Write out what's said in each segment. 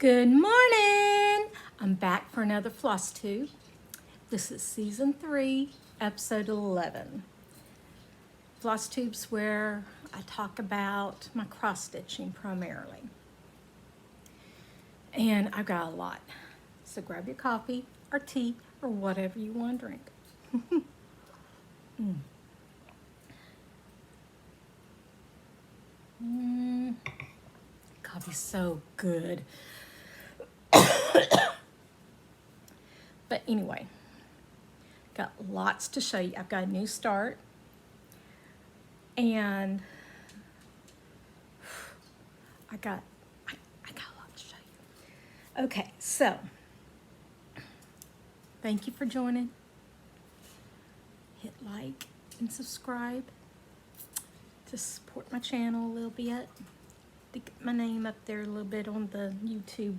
Good morning! I'm back for another Flosstube. This is season 3, episode 11. Flosstube's where I talk about my cross stitching primarily. And I've got a lot. So grab your coffee or tea or whatever you want to drink. Coffee's so good. But anyway, got lots to show you. I've got a new start, and I got a lot to show you. Okay, so thank you for joining. Hit like and subscribe to support my channel a little bit, to get my name up there a little bit on the YouTube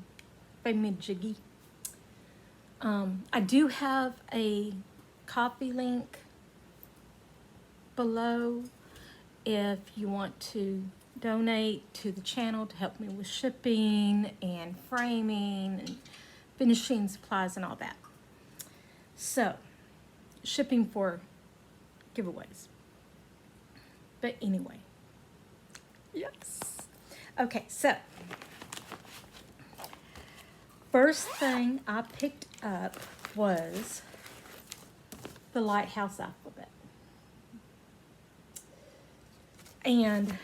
thingamajiggy. I do have a Ko-fi link below if you want to donate to the channel to help me with shipping and framing and finishing supplies and all that. So, shipping for giveaways. But anyway, yes. Okay, so first thing I picked up was the Lighthouse alphabet. And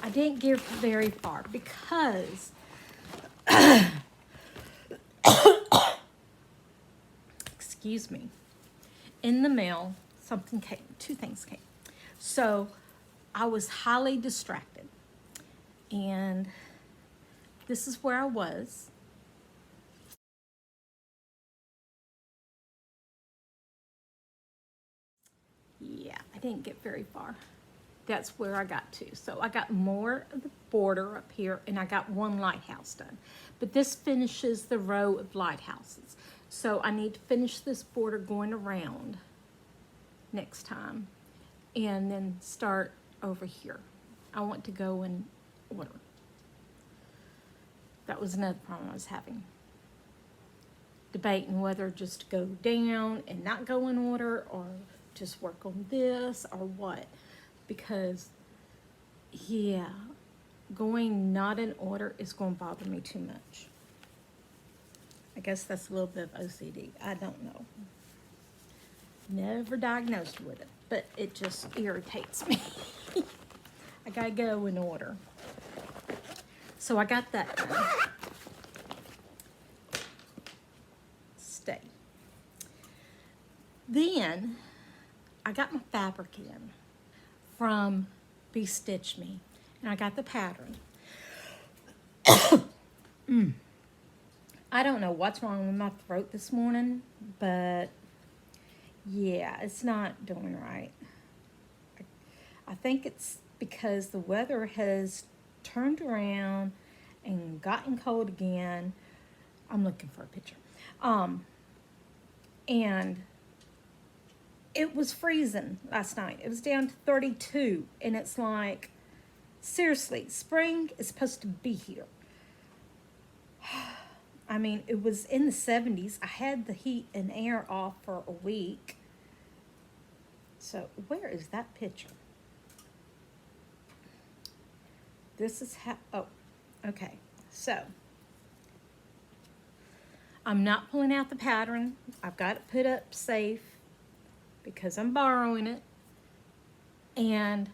I didn't get very far because excuse me, in the mail something came, two things came. So I was highly distracted, and this is where I was. Yeah, I didn't get very far. That's where I got to. So I got more of the border up here, and I got one lighthouse done. But this finishes the row of lighthouses. So I need to finish this border going around next time, and then start over here. I want to go in order. That was another problem I was having. Debating whether just to go down and not go in order, or just work on this, or what. Because, yeah, going not in order is going to bother me too much. I guess that's a little bit of OCD. I don't know. Never diagnosed with it, but it just irritates me. I gotta go in order. So I got that done. Stay. Then I got my fabric in from BeStitchMe, and I got the pattern. I don't know what's wrong with my throat this morning, but yeah, it's not doing right. I think it's because the weather has turned around and gotten cold again. I'm looking for a picture. And it was freezing last night. It was down to 32, and it's like, seriously, spring is supposed to be here. I mean, it was in the 70s. I had the heat and air off for a week. So where is that picture? This is how, oh, okay. So I'm not pulling out the pattern. I've got it put up safe because I'm borrowing it, and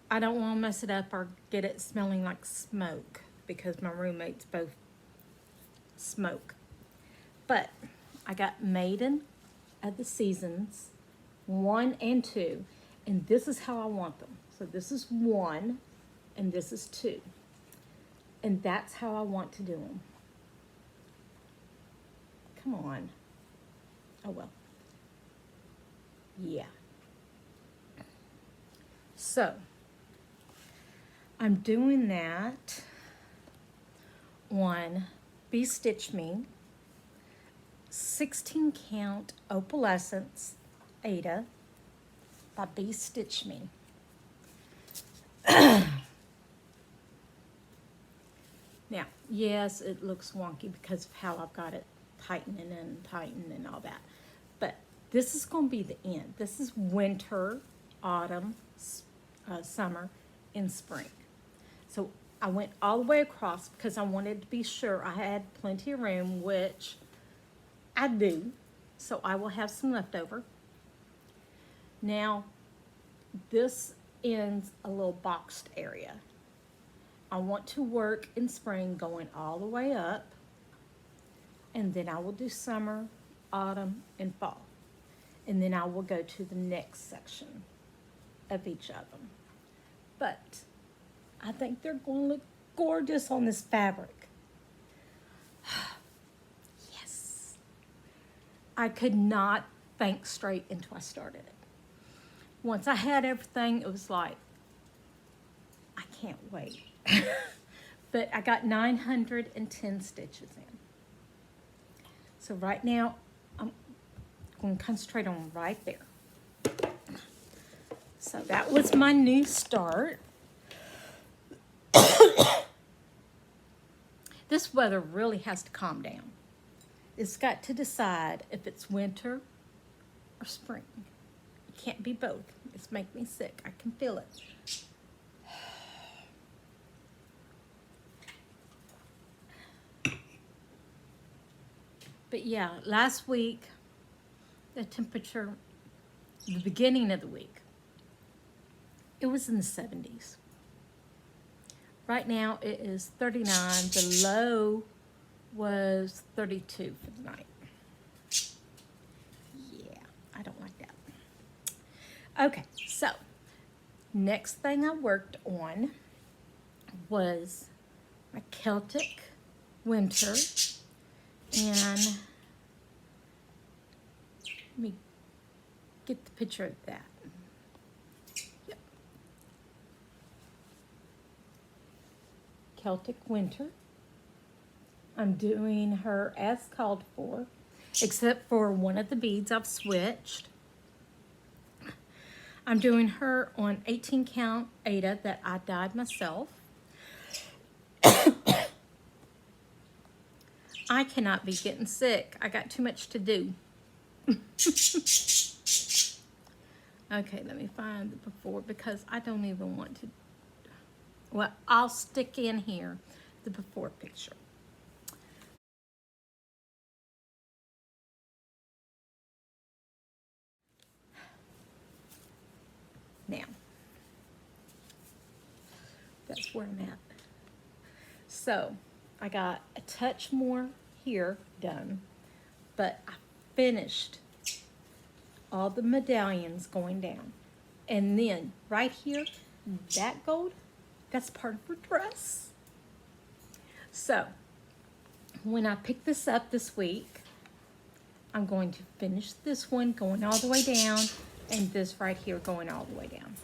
I don't want to mess it up or get it smelling like smoke, because my roommates both smoke. But I got Maiden of the Seasons 1 and 2, and this is how I want them. So this is 1 and this is 2, and that's how I want to do them. Come on. Oh well. Yeah. So I'm doing that on BeStitchMe 16 count opalescence Ada by BeStitchMe. Now, yes, it looks wonky because of how I've got it tightening and tightening and all that. But this is going to be the end. This is winter, autumn, summer, and spring. So I went all the way across because I wanted to be sure I had plenty of room, which I do. So I will have some left over. Now, this ends a little boxed area. I want to work in spring going all the way up, and then I will do summer, autumn, and fall. And then I will go to the next section of each of them. But I think they're going to look gorgeous on this fabric. Yes. I could not think straight until I started it. Once I had everything, it was like, I can't wait. But I got 910 stitches in. So right now, I'm going to concentrate on right there. So that was my new start. This weather really has to calm down. It's got to decide if it's winter or spring. It can't be both. It's making me sick. I can feel it. But yeah, last week, the temperature, the beginning of the week, it was in the 70s. Right now it is 39. The low was 32 for the night. Yeah, I don't like that. Okay, so next thing I worked on was my Celtic winter. And let me get the picture of that. Yep. Celtic winter. I'm doing her as called for, except for one of the beads I've switched. I'm doing her on 18 count Aida that I dyed myself. I cannot be getting sick. I got too much to do. Okay, let me find the before because I don't even want to. Well, I'll stick in here the before picture. Now, that's where I'm at. So, I got a touch more here done, but I finished all the medallions going down. And then right here, that gold, that's part of her dress. So when I pick this up this week, I'm going to finish this one going all the way down and this right here going all the way down.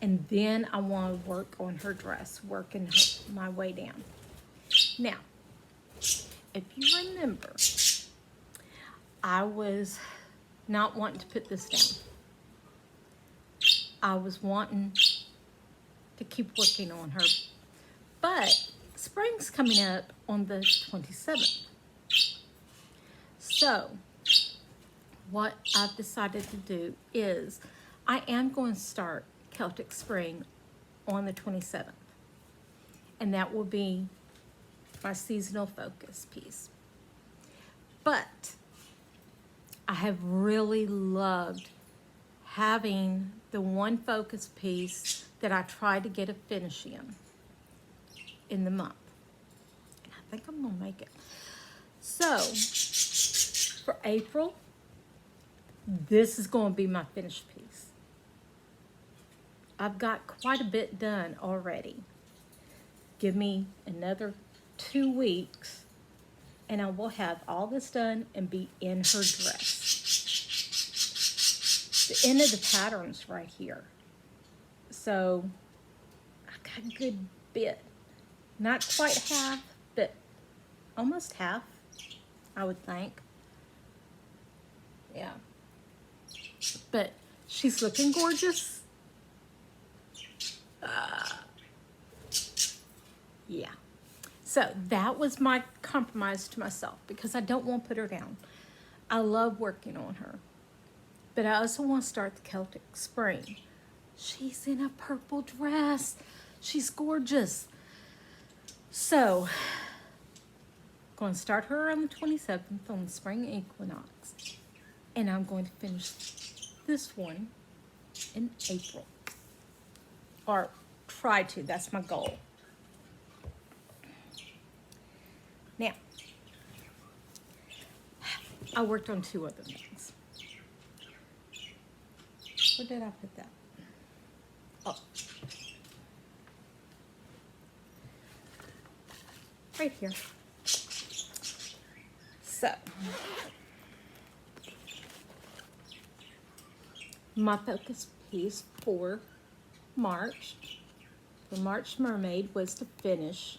And then I want to work on her dress, working my way down. Now, if you remember, I was not wanting to put this down. I was wanting to keep working on her. But spring's coming up on the 27th. So, what I've decided to do is I am going to start Celtic Spring on the 27th. And that will be my seasonal focus piece. But I have really loved having the one focus piece that I tried to get a finish in the month. And I think I'm gonna make it. So for April, this is gonna be my finished piece. I've got quite a bit done already. Give me another 2 weeks and I will have all this done and be in her dress. The end of the pattern's right here. So I got a good bit. Not quite half, but almost half, I would think. Yeah. But she's looking gorgeous. Yeah. So that was my compromise to myself because I don't want to put her down. I love working on her. But I also want to start the Celtic Spring. She's in a purple dress. She's gorgeous. So, going to start her on the 27th on the spring equinox. And I'm going to finish this one in April. Or try to. That's my goal. Now, I worked on 2 other things. Where did I put that? Oh. Right here. So, my focus piece for March, the March Mermaid, was to finish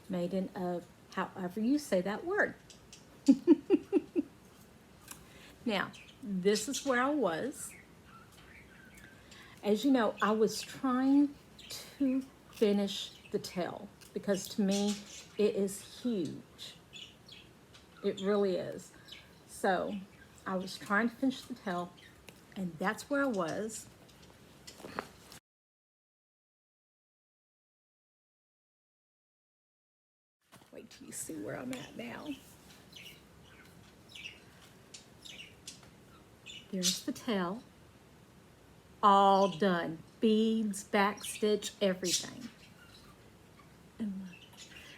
Maiden of, however you say that word. Now, this is where I was. As you know, I was trying to finish the tail because to me, it is huge. It really is. So, I was trying to finish the tail, and that's where I was. Wait till you see where I'm at now. There's the tail. All done. Beads, back stitch, everything.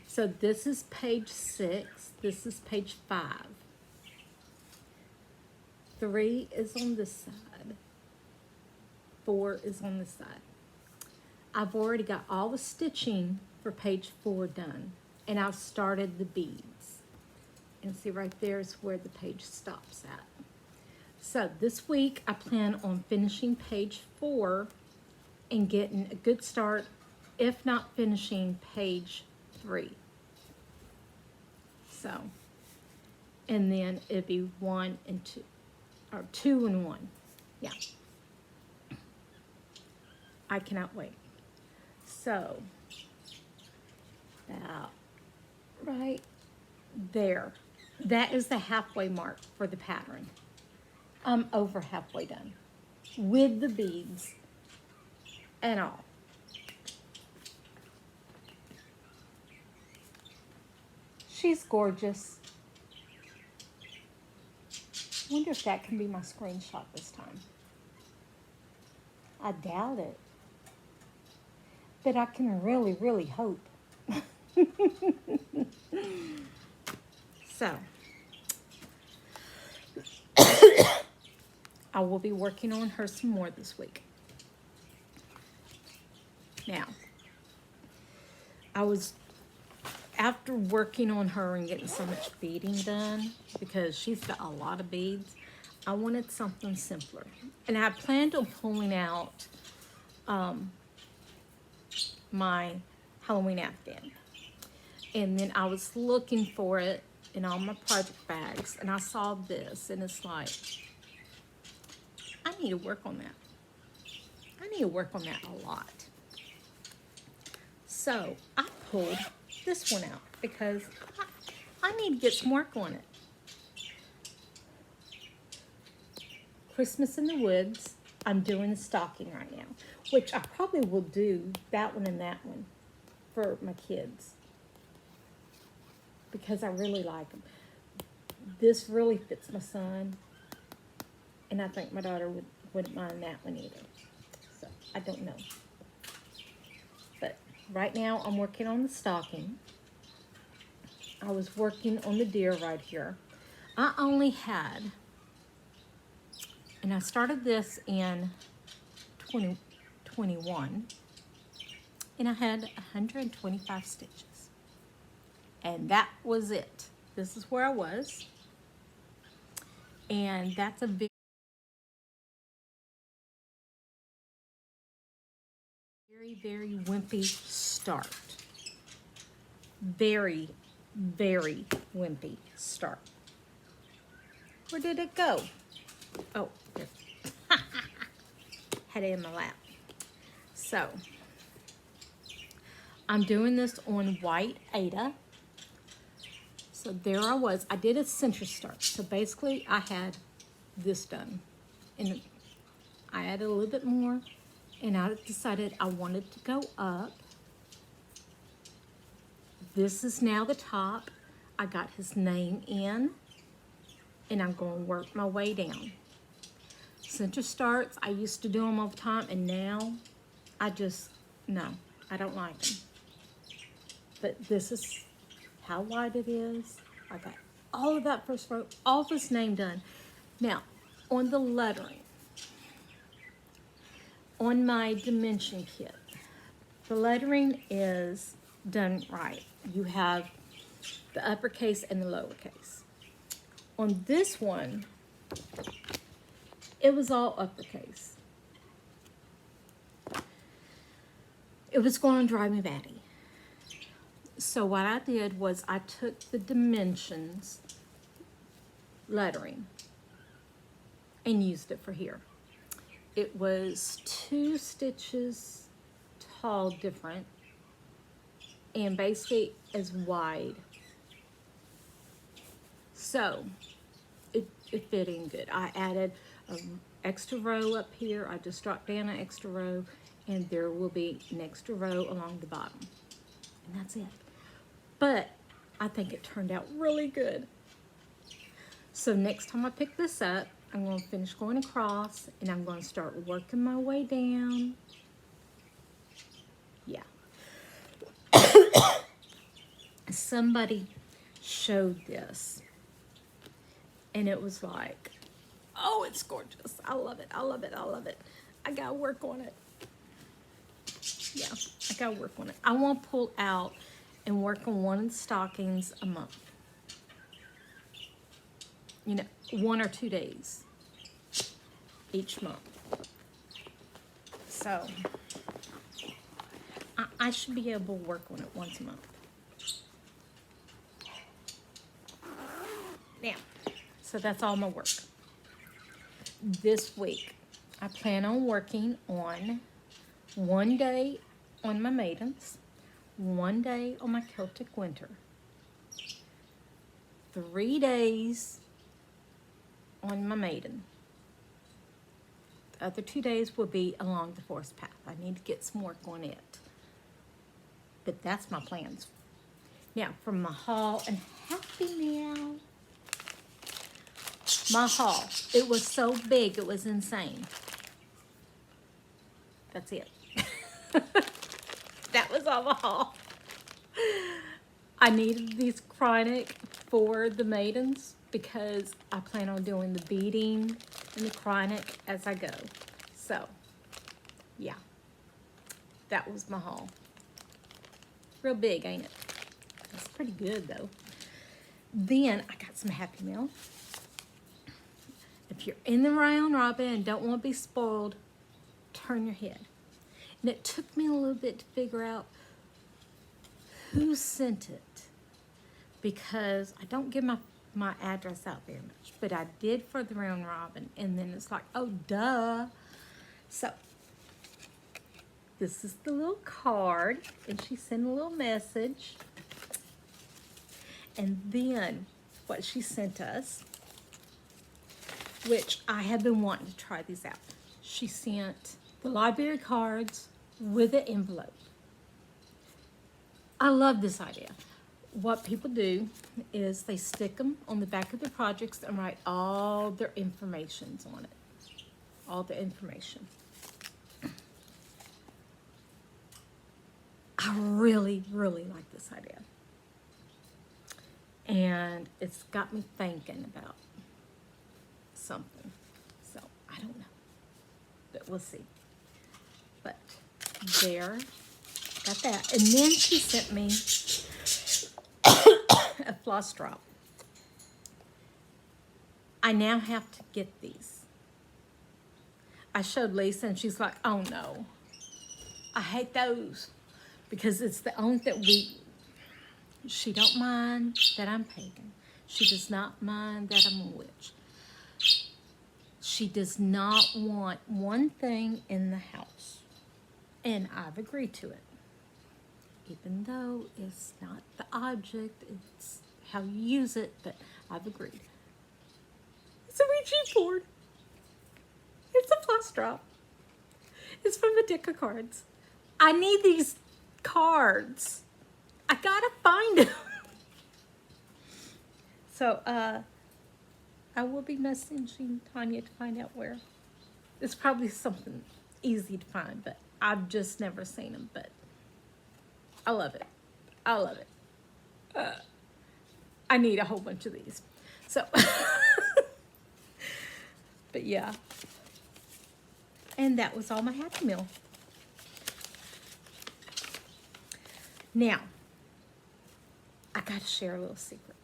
So this is page 6. This is page 5. 3 is on this side. 4 is on this side. I've already got all the stitching for page 4 done. And I've started the beads. And see right there is where the page stops at. So this week I plan on finishing page 4 and getting a good start, if not finishing page 3. So, and then it'd be 1 and 2, or 2 and 1. Yeah. I cannot wait. So, about right there. That is the halfway mark for the pattern. I'm over halfway done with the beads and all. She's gorgeous. I wonder if that can be my screenshot this time. I doubt it. But I can really, really hope. So, I will be working on her some more this week. Now, I was, after working on her and getting so much beading done, because she's got a lot of beads, I wanted something simpler. And I planned on pulling out my Halloween afghan. And then I was looking for it in all my project bags, and I saw this, and it's like, I need to work on that. I need to work on that a lot. So I pulled this one out because I need to get some work on it. Christmas in the Woods, I'm doing a stocking right now, which I probably will do that one and that one for my kids because I really like them. This really fits my son, and I think my daughter wouldn't mind that one either. So, I don't know. But right now, I'm working on the stocking. I was working on the deer right here. I only had, and I started this in 2021, and I had 125 stitches. And that was it. This is where I was. And that's a very, very wimpy start. Very, very wimpy start. Where did it go? Oh, there. Had it in my lap. So, I'm doing this on white Ada. So there I was. I did a center start. So basically I had this done. And I added a little bit more. And I decided I wanted to go up. This is now the top. I got his name in. And I'm going to work my way down. Center starts, I used to do them all the time. And now no, I don't like them. But this is how wide it is. I got all of that first row, all of his name done. Now, on the lettering, on my dimension kit, the lettering is done right. You have the uppercase and the lowercase. On this one, it was all uppercase. It was going to drive me batty. So what I did was I took the dimensions lettering and used it for here. It was 2 stitches tall different and basically as wide. So it fit in good. I added an extra row up here. I just dropped down an extra row and there will be an extra row along the bottom. And that's it. But I think it turned out really good. So next time I pick this up, I'm going to finish going across and I'm going to start working my way down. Yeah. Somebody showed this and it was like, oh, it's gorgeous. I love it. I love it. I love it. I got to work on it. Yeah, I got to work on it. I want to pull out and work on one of the stockings a month. You know, 1 or 2 days each month. So I should be able to work on it once a month. Now, so that's all my work. This week, I plan on working on 1 day on my maidens, 1 day on my Celtic winter, 3 days on my maiden. The other 2 days will be along the forest path. I need to get some work on it. But that's my plans. Now, for my haul, and happy now. My haul, it was so big, it was insane. That's it. That was all my haul. I needed these chronic for the maidens because I plan on doing the beading and the chronic as I go. So, yeah. That was my haul. Real big, ain't it? It's pretty good, though. Then, I got some Happy Meal. If you're in the round robin and don't want to be spoiled, turn your head. And it took me a little bit to figure out who sent it because I don't give my address out very much, but I did for the round robin, and then it's like, oh, duh. So, this is the little card, and she sent a little message. And then what she sent us, which I have been wanting to try these out. She sent the library cards with an envelope. I love this idea. What people do is they stick them on the back of their projects and write all their informations on it. All the information. I really, really like this idea. And it's got me thinking about something. So, I don't know. But we'll see. But there, got that. And then she sent me a floss drop. I now have to get these. I showed Lisa and she's like, oh no, I hate those. Because it's the only that she don't mind that I'm pagan. She does not mind that I'm a witch. She does not want one thing in the house. And I've agreed to it. even though it's not the object, it's how you use it, but I've agreed. It's a Ouija board. It's a floss drop. It's from a deck of cards. I need these cards. I gotta find them. So, I will be messaging Tanya to find out where. It's probably something easy to find, but I've just never seen them, but I love it. I love it. I need a whole bunch of these. So, but yeah. And that was all my Happy Meal. Now, I gotta share a little secret.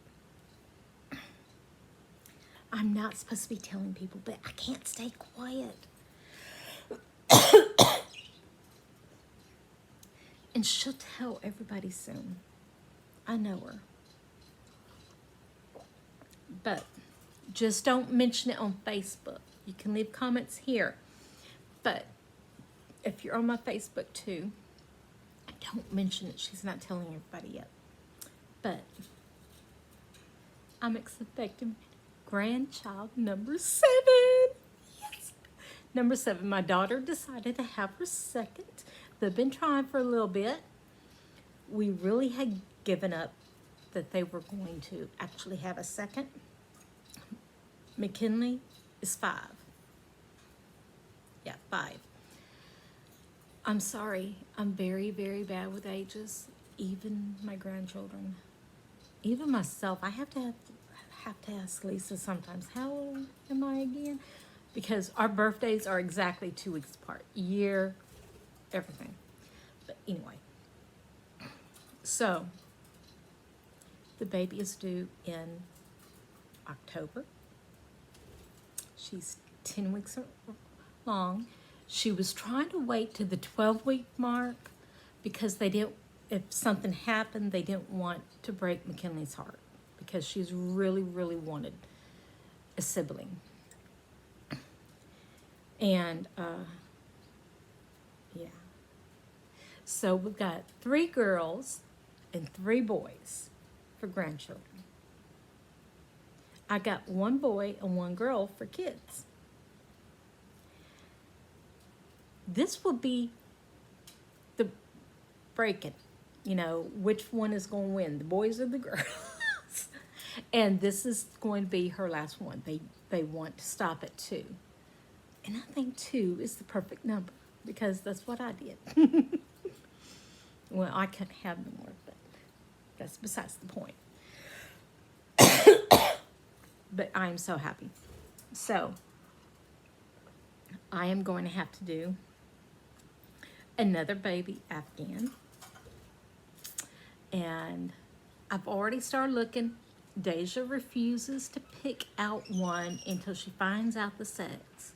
I'm not supposed to be telling people, but I can't stay quiet. And she'll tell everybody soon. I know her. But just don't mention it on Facebook. You can leave comments here. But if you're on my Facebook too, don't mention it. She's not telling everybody yet. But I'm expecting grandchild number 7. Yes. Number 7. My daughter decided to have her second. They've been trying for a little bit. We really had given up that they were going to actually have a second. McKinley is 5. Yeah, 5. I'm sorry. I'm very, very bad with ages. Even my grandchildren. Even myself. I have to ask Lisa sometimes, how old am I again? Because our birthdays are exactly 2 weeks apart. Year, everything. But anyway. So, the baby is due in October. She's 10 weeks long. She was trying to wait to the 12-week mark because they didn't, if something happened, they didn't want to break McKinley's heart because she's really, really wanted a sibling. And, yeah. So we've got 3 girls and 3 boys for grandchildren. I got 1 boy and 1 girl for kids. This will be the break-in, you know, which one is going to win, the boys or the girls. And this is going to be her last one. They want to stop at 2. And I think 2 is the perfect number because that's what I did. Well, I couldn't have more, but that's besides the point. But I am so happy. So, I am going to have to do another baby Afghan. And I've already started looking. Deja refuses to pick out one until she finds out the sex.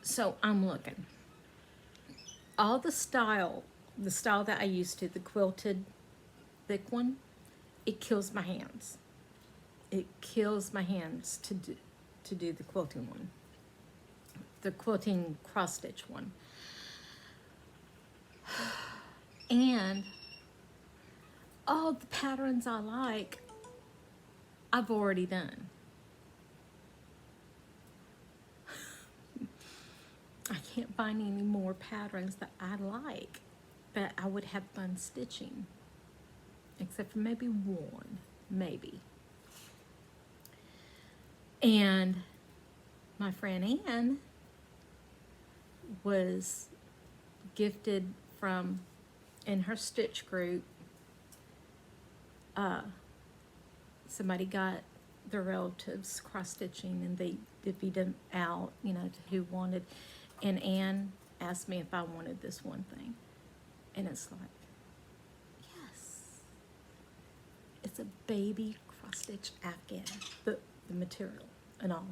So I'm looking. All the style that I used to, the quilted thick one, it kills my hands. It kills my hands to do the quilting one. The quilting cross stitch one. And all the patterns I like, I've already done. I can't find any more patterns that I like that I would have fun stitching. Except for maybe one, maybe. And my friend Ann was gifted from, in her stitch group, somebody got their relatives cross-stitching and they divvied them out, you know, to who wanted. And Ann asked me if I wanted this one thing. And it's like, yes. It's a baby cross-stitch Afghan, the material and all.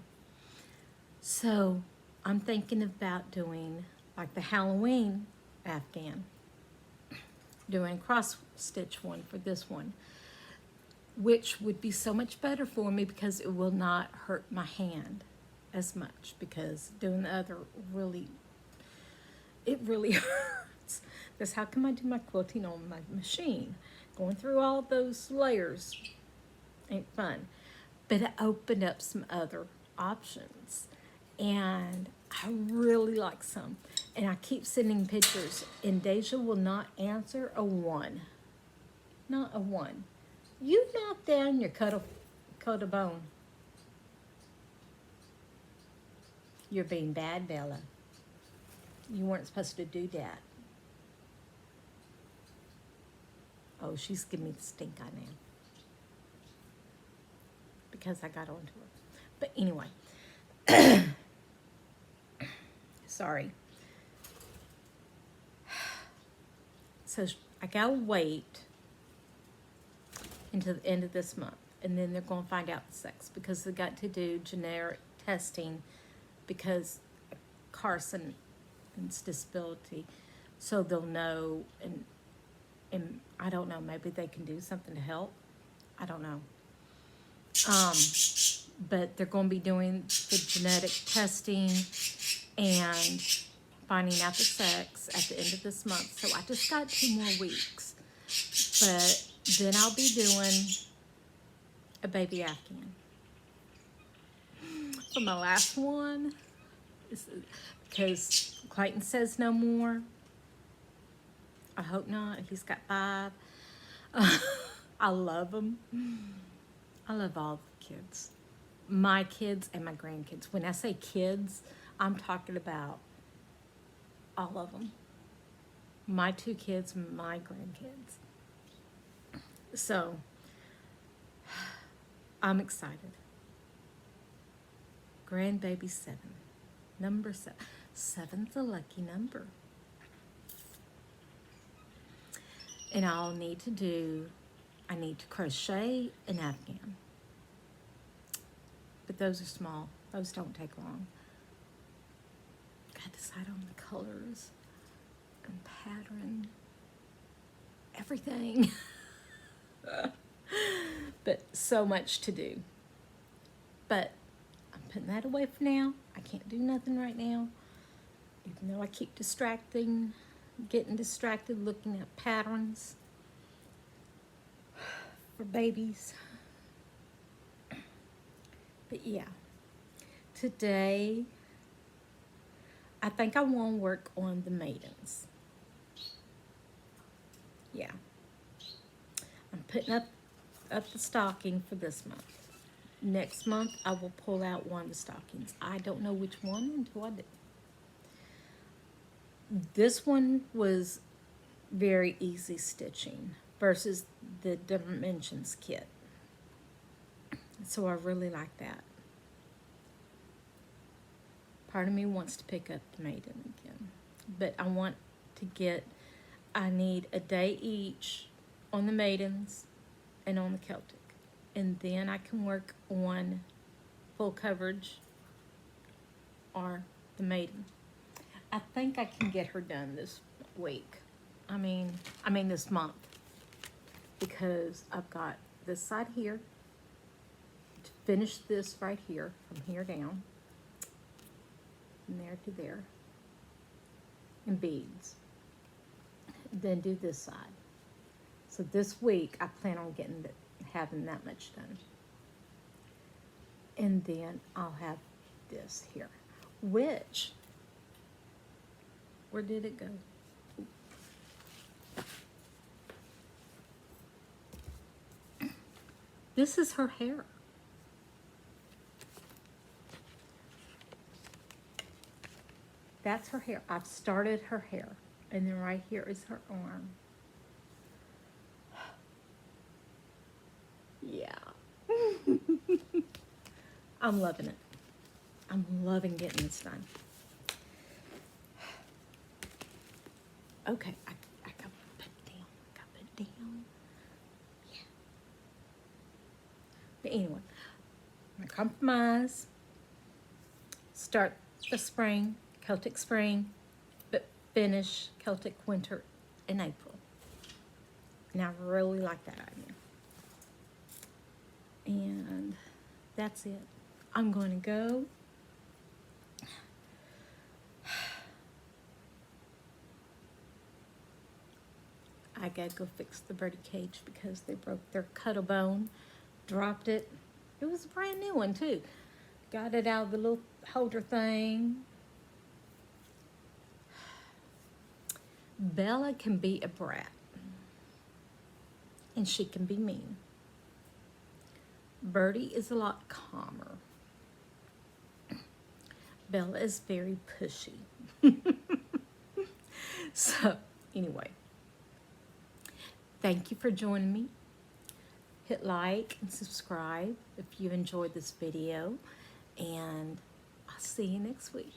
So I'm thinking about doing like the Halloween Afghan, doing cross-stitch one for this one, which would be so much better for me because it will not hurt my hand as much, because doing the other really hurts. Because how can I do my quilting on my machine? Going through all those layers ain't fun. But it opened up some other options. And I really like some. And I keep sending pictures. And Deja will not answer a one. Not a one. You knocked down your cut a bone. You're being bad, Bella. You weren't supposed to do that. Oh, she's giving me the stink eye now. Because I got onto her. But anyway. Sorry. So I gotta wait until the end of this month. And then they're going to find out the sex. Because they got to do generic testing. Because Carson and disability, so they'll know, and I don't know, maybe they can do something to help. I don't know. But they're going to be doing the genetic testing and finding out the sex at the end of this month. So I just got 2 more weeks. But then I'll be doing a baby Afghan. For my last one, because Clayton says no more. I hope not. He's got 5. I love them. I love all the kids. My kids and my grandkids. When I say kids, I'm talking about all of them. My 2 kids, my grandkids. So, I'm excited. Grandbaby 7. Number 7. 7's a lucky number. And I'll need to do, I need to crochet an Afghan. But those are small. Those don't take long. Gotta decide on the colors and pattern. Everything. But so much to do. But I'm putting that away for now. I can't do nothing right now. Even though I keep getting distracted looking at patterns for babies. But yeah, today I think I want to work on the maidens. Yeah. I'm putting up the stocking for this month. Next month, I will pull out one of the stockings. I don't know which one until I do. This one was very easy stitching versus the Dimensions kit. So I really like that. Part of me wants to pick up the maiden again. But I want to I need a day each on the maidens and on the Celtic. And then I can work on full coverage or the maiden. I think I can get her done this week. I mean this month. Because I've got this side here. To finish this right here, from here down. From there to there. And beads. Then do this side. So this week I plan on having that much done. And then I'll have this here. Which, where did it go? This is her hair. That's her hair. I've started her hair. And then right here is her arm. Yeah. I'm loving it. I'm loving getting this done. Okay, I got put down. Yeah. But anyway, I'm gonna compromise. Start the spring, Celtic spring, but finish Celtic winter in April. And I really like that idea. And that's it. I'm going to go. I gotta go fix the birdie cage because they broke their cuddle bone, dropped it. It was a brand new one too. Got it out of the little holder thing. Bella can be a brat, and she can be mean. Birdie is a lot calmer. Bella is very pushy. So, anyway, thank you for joining me. Hit like and subscribe if you enjoyed this video, and I'll see you next week.